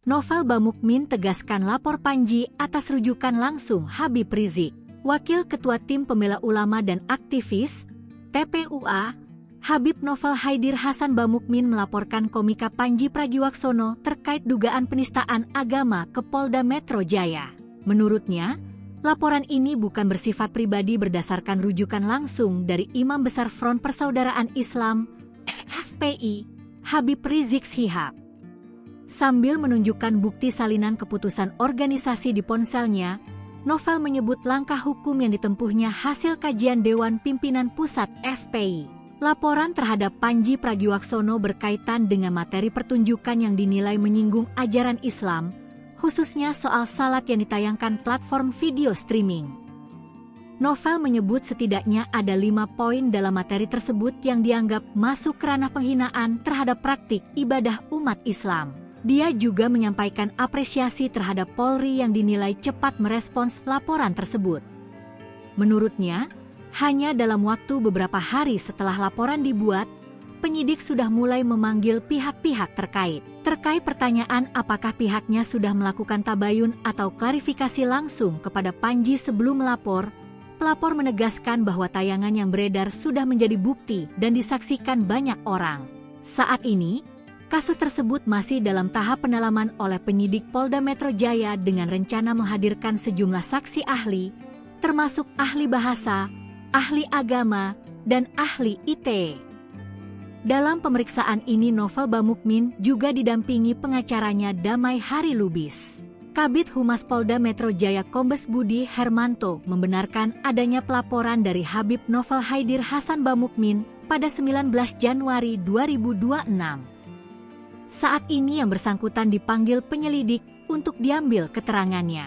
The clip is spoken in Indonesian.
Novel Bamukmin tegaskan lapor Panji atas rujukan langsung Habib Rizik. Wakil Ketua Tim Pembela Ulama dan Aktivis, TPUA, Habib Novel Haidir Hasan Bamukmin melaporkan komika Panji Pragiwaksono terkait dugaan penistaan agama ke Polda Metro Jaya. Menurutnya, laporan ini bukan bersifat pribadi berdasarkan rujukan langsung dari Imam Besar Front Persaudaraan Islam, FPI, Habib Rizik Syihab. Sambil menunjukkan bukti salinan keputusan organisasi di ponselnya, Novel menyebut langkah hukum yang ditempuhnya hasil kajian Dewan Pimpinan Pusat FPI. Laporan terhadap Panji Pragiwaksono berkaitan dengan materi pertunjukan yang dinilai menyinggung ajaran Islam, khususnya soal salat yang ditayangkan platform video streaming. Novel menyebut setidaknya ada 5 poin dalam materi tersebut yang dianggap masuk ranah penghinaan terhadap praktik ibadah umat Islam. Dia juga menyampaikan apresiasi terhadap Polri yang dinilai cepat merespons laporan tersebut. Menurutnya, hanya dalam waktu beberapa hari setelah laporan dibuat, penyidik sudah mulai memanggil pihak-pihak terkait pertanyaan apakah pihaknya sudah melakukan tabayun atau klarifikasi langsung kepada Panji sebelum melapor. Pelapor menegaskan bahwa tayangan yang beredar sudah menjadi bukti dan disaksikan banyak orang. Saat ini, kasus tersebut masih dalam tahap pendalaman oleh penyidik Polda Metro Jaya dengan rencana menghadirkan sejumlah saksi ahli, termasuk ahli bahasa, ahli agama, dan ahli ITE. Dalam pemeriksaan ini Novel Bamukmin juga didampingi pengacaranya Damai Hari Lubis. Kabid Humas Polda Metro Jaya Kombes Budi Hermanto membenarkan adanya pelaporan dari Habib Novel Haidir Hasan Bamukmin pada 19 Januari 2026. Saat ini yang bersangkutan dipanggil penyelidik untuk diambil keterangannya.